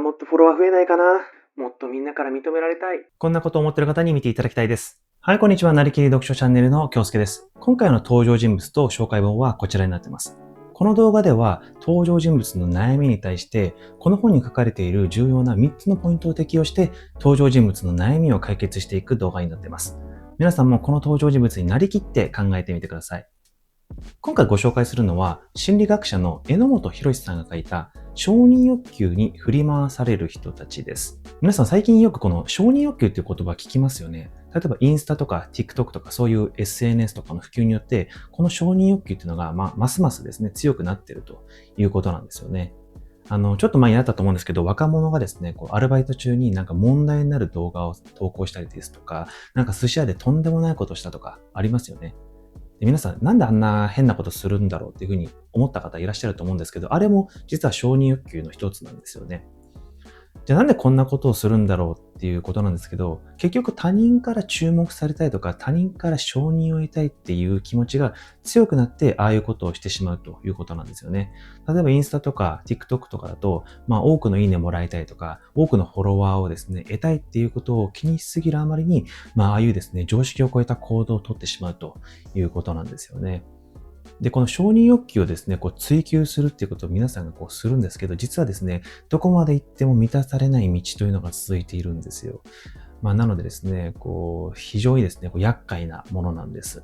もっとフォロワー増えないかな。もっとみんなから認められたい。こんなことを思っている方に見ていただきたいです。はい、こんにちは。なりきり読書チャンネルの京介です。今回の登場人物と紹介本はこちらになっています。この動画では登場人物の悩みに対して、この本に書かれている重要な3つのポイントを適用して、登場人物の悩みを解決していく動画になっています。皆さんもこの登場人物になりきって考えてみてください。今回ご紹介するのは、心理学者の榎本博さんが書いた承認欲求に振り回される人たちです。皆さん最近よくこの承認欲求っていう言葉聞きますよね。例えばインスタとか TikTok とかそういう SNS とかの普及によって、この承認欲求っていうのがますますですね、強くなっているということなんですよね。ちょっと前にあったと思うんですけど、若者がですね、アルバイト中になんか問題になる動画を投稿したりですとか、なんか寿司屋でとんでもないことしたとかありますよね。で皆さん、なんであんな変なことするんだろうっていうふうに思った方いらっしゃると思うんですけど、あれも実は承認欲求の一つなんですよね。じゃあなんでこんなことをするんだろうっていうことなんですけど、結局他人から注目されたいとか、他人から承認を得たいっていう気持ちが強くなって、ああいうことをしてしまうということなんですよね。例えばインスタとか TikTok とかだと、多くのいいねもらいたいとか、多くのフォロワーをですね、得たいっていうことを気にしすぎるあまりに、ああいうですね、常識を超えた行動をとってしまうということなんですよね。で、この承認欲求をですね、追求するっていうことを皆さんがするんですけど、実はですね、どこまで行っても満たされない道というのが続いているんですよ。なのでですね、非常にですね、厄介なものなんです。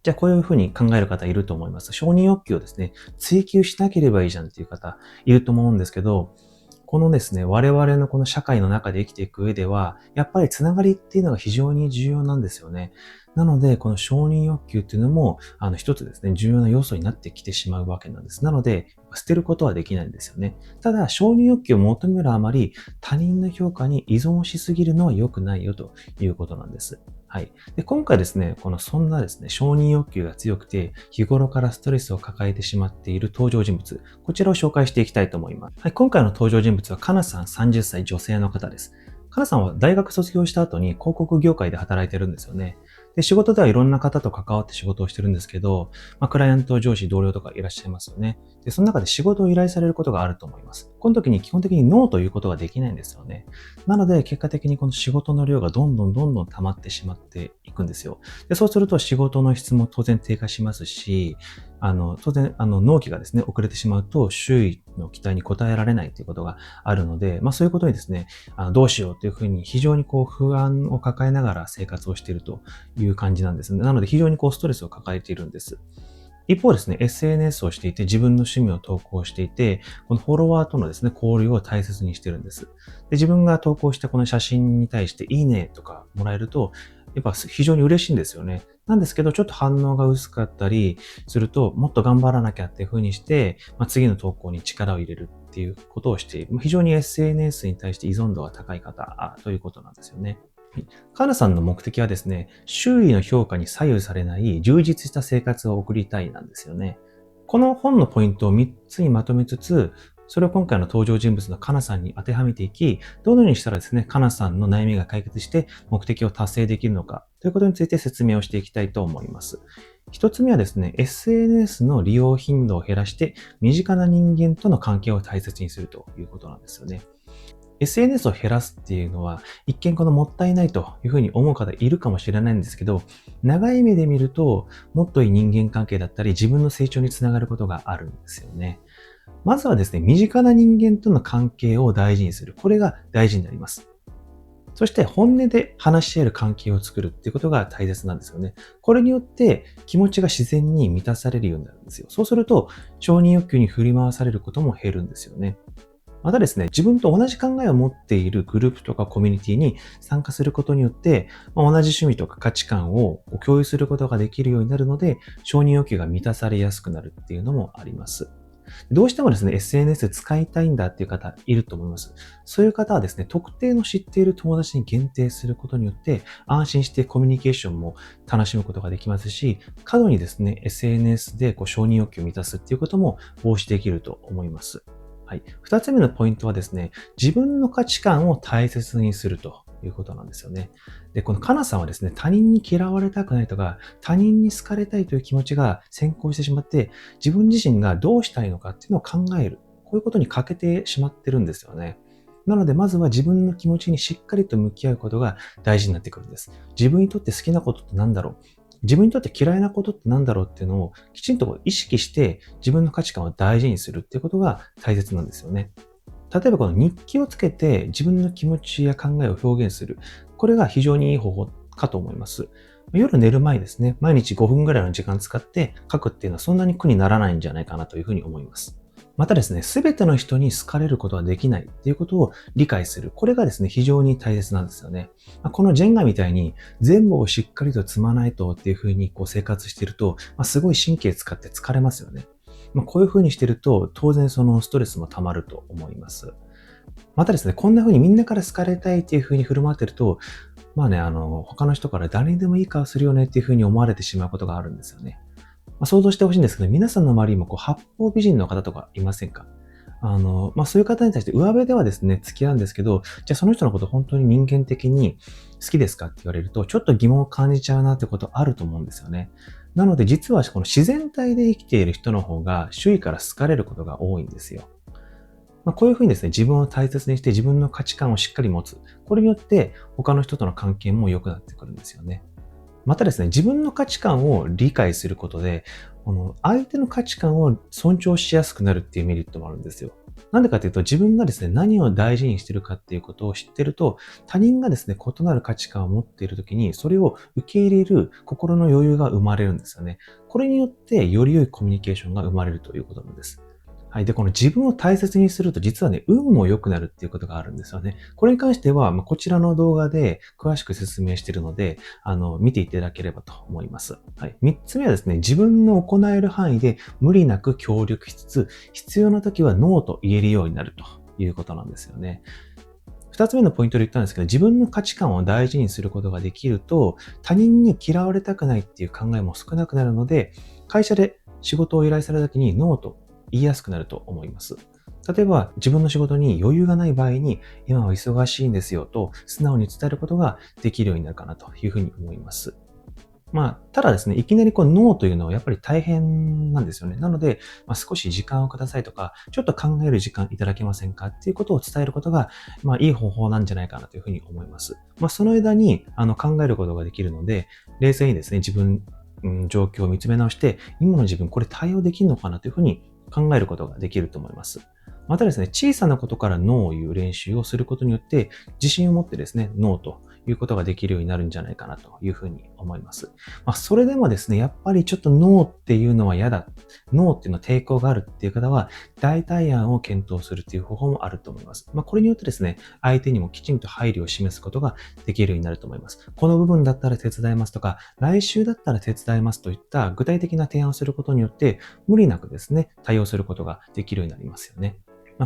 じゃあ、こういうふうに考える方いると思います。承認欲求をですね、追求しなければいいじゃんっていう方いると思うんですけど、このですね、我々のこの社会の中で生きていく上では、やっぱりつながりっていうのが非常に重要なんですよね。なので、この承認欲求っていうのも、一つですね、重要な要素になってきてしまうわけなんです。なので、捨てることはできないんですよね。ただ、承認欲求を求めるあまり、他人の評価に依存しすぎるのは良くないよということなんです。はい。で、今回ですね、そんなですね、承認欲求が強くて、日頃からストレスを抱えてしまっている登場人物、こちらを紹介していきたいと思います。はい、今回の登場人物は、かなさん30歳女性の方です。かなさんは大学卒業した後に広告業界で働いてるんですよね。で、仕事ではいろんな方と関わって仕事をしてるんですけど、クライアント、上司、同僚とかいらっしゃいますよね。で、その中で仕事を依頼されることがあると思います。この時に基本的にノーということができないんですよね。なので、結果的にこの仕事の量がどんどん溜まってしまっていくんですよ。で、そうすると仕事の質も当然低下しますし、当然、納期がですね、遅れてしまうと、周囲の期待に応えられないということがあるので、そういうことにですね、どうしようというふうに非常に不安を抱えながら生活をしているという感じなんですね。なので非常にストレスを抱えているんです。一方ですね、SNS をしていて自分の趣味を投稿していて、このフォロワーとのですね、交流を大切にしてるんです。で、自分が投稿したこの写真に対していいねとかもらえると、やっぱ非常に嬉しいんですよね。なんですけど、ちょっと反応が薄かったりすると、もっと頑張らなきゃっていう風にして、次の投稿に力を入れるっていうことをしている。非常に SNS に対して依存度が高い方ということなんですよね。カーナさんの目的はですね、周囲の評価に左右されない充実した生活を送りたいなんですよね。この本のポイントを3つにまとめつつ、それを今回の登場人物のカナさんに当てはめていき、どのようにしたらですね、カナさんの悩みが解決して目的を達成できるのかということについて説明をしていきたいと思います。一つ目はですね、SNS の利用頻度を減らして身近な人間との関係を大切にするということなんですよね。SNS を減らすっていうのは、一見もったいないというふうに思う方いるかもしれないんですけど、長い目で見ると、もっといい人間関係だったり、自分の成長につながることがあるんですよね。まずはですね、身近な人間との関係を大事にする。これが大事になります。そして本音で話し合える関係を作るっていうことが大切なんですよね。これによって気持ちが自然に満たされるようになるんですよ。そうすると、承認欲求に振り回されることも減るんですよね。またですね、自分と同じ考えを持っているグループとかコミュニティに参加することによって、同じ趣味とか価値観を共有することができるようになるので、承認欲求が満たされやすくなるっていうのもあります。どうしてもですね、SNS 使いたいんだっていう方いると思います。そういう方はですね、特定の知っている友達に限定することによって、安心してコミュニケーションも楽しむことができますし、過度にですね、SNS で承認欲求を満たすっていうことも防止できると思います。はい。二つ目のポイントはですね、自分の価値観を大切にするということなんですよね。で、このカナさんはですね、他人に嫌われたくないとか、他人に好かれたいという気持ちが先行してしまって、自分自身がどうしたいのかっていうのを考える。こういうことに欠けてしまってるんですよね。なので、まずは自分の気持ちにしっかりと向き合うことが大事になってくるんです。自分にとって好きなことって何だろう？自分にとって嫌いなことって何だろうっていうのをきちんと意識して自分の価値観を大事にするっていうことが大切なんですよね。例えばこの日記をつけて自分の気持ちや考えを表現する。これが非常にいい方法かと思います。夜寝る前ですね、毎日5分ぐらいの時間使って書くっていうのはそんなに苦にならないんじゃないかなというふうに思います。またですね、すべての人に好かれることはできないっていうことを理解する。これがですね、非常に大切なんですよね。このジェンガみたいに全部をしっかりと積まないとっていうふうに生活していると、すごい神経使って疲れますよね。こういうふうにしてると、当然そのストレスも溜まると思います。またですね、こんな風にみんなから好かれたいっていう風に振る舞ってると、他の人から誰にでもいい顔するよねっていう風に思われてしまうことがあるんですよね。想像してほしいんですけど、皆さんの周りにも八方美人の方とかいませんか？そういう方に対して上辺ではですね、付き合うんですけど、じゃあその人のこと本当に人間的に好きですかって言われると、ちょっと疑問を感じちゃうなってことあると思うんですよね。なので実はこの自然体で生きている人の方が周囲から好かれることが多いんですよ。こういうふうにですね、自分を大切にして自分の価値観をしっかり持つ。これによって他の人との関係も良くなってくるんですよね。またですね、自分の価値観を理解することで、相手の価値観を尊重しやすくなるっていうメリットもあるんですよ。なんでかというと、自分がですね、何を大事にしているかっていうことを知っていると、他人がですね、異なる価値観を持っているときに、それを受け入れる心の余裕が生まれるんですよね。これによって、より良いコミュニケーションが生まれるということなんです。はい。で、この自分を大切にすると実はね、運も良くなるっていうことがあるんですよね。これに関しては、こちらの動画で詳しく説明しているので、見ていただければと思います。はい。三つ目はですね、自分の行える範囲で無理なく協力しつつ、必要な時はノーと言えるようになるということなんですよね。二つ目のポイントで言ったんですけど、自分の価値観を大事にすることができると、他人に嫌われたくないっていう考えも少なくなるので、会社で仕事を依頼された時にノーと言いやすくなると思います。例えば、自分の仕事に余裕がない場合に、今は忙しいんですよと素直に伝えることができるようになるかなというふうに思います。ただですね、いきなりノーというのはやっぱり大変なんですよね。なので、少し時間をくださいとか、ちょっと考える時間いただけませんかっていうことを伝えることが、いい方法なんじゃないかなというふうに思います。その間に、考えることができるので、冷静にですね、状況を見つめ直して、今の自分これ対応できるのかなというふうに考えることができると思います。またですね、小さなことからノーを言う練習をすることによって、自信を持ってですね、ノーということができるようになるんじゃないかなというふうに思います。それでもですね、やっぱりちょっとノーっていうのは嫌だ。ノーっていうのは抵抗があるっていう方は、代替案を検討するっていう方法もあると思います。これによってですね、相手にもきちんと配慮を示すことができるようになると思います。この部分だったら手伝いますとか、来週だったら手伝いますといった具体的な提案をすることによって、無理なくですね、対応することができるようになりますよね。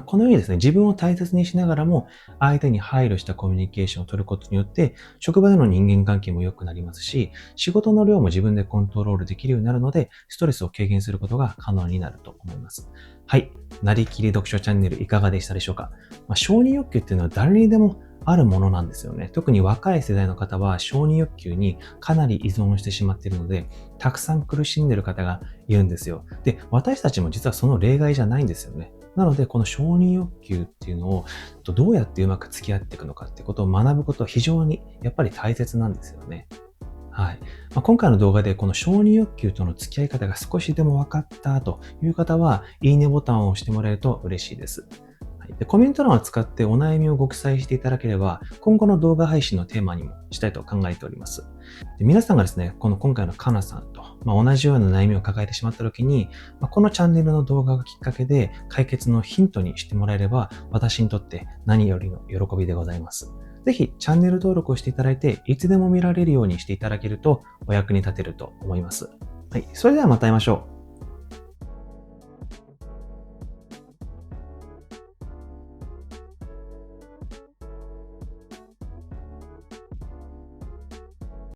このようにですね、自分を大切にしながらも、相手に配慮したコミュニケーションを取ることによって、職場での人間関係も良くなりますし、仕事の量も自分でコントロールできるようになるので、ストレスを軽減することが可能になると思います。はい。なりきり読書チャンネルいかがでしたでしょうか？承認欲求っていうのは誰にでもあるものなんですよね。特に若い世代の方は承認欲求にかなり依存してしまっているので、たくさん苦しんでいる方がいるんですよ。で、私たちも実はその例外じゃないんですよね。なので、この承認欲求っていうのをどうやってうまく付き合っていくのかってことを学ぶことは非常にやっぱり大切なんですよね。はい。今回の動画でこの承認欲求との付き合い方が少しでも分かったという方は、いいねボタンを押してもらえると嬉しいです。で、コメント欄を使ってお悩みをご記載していただければ、今後の動画配信のテーマにもしたいと考えております。で、皆さんがですね、今回のかなさんと、同じような悩みを抱えてしまった時に、このチャンネルの動画がきっかけで解決のヒントにしてもらえれば、私にとって何よりの喜びでございます。ぜひチャンネル登録をしていただいて、いつでも見られるようにしていただけるとお役に立てると思います。はい。それではまた会いましょう。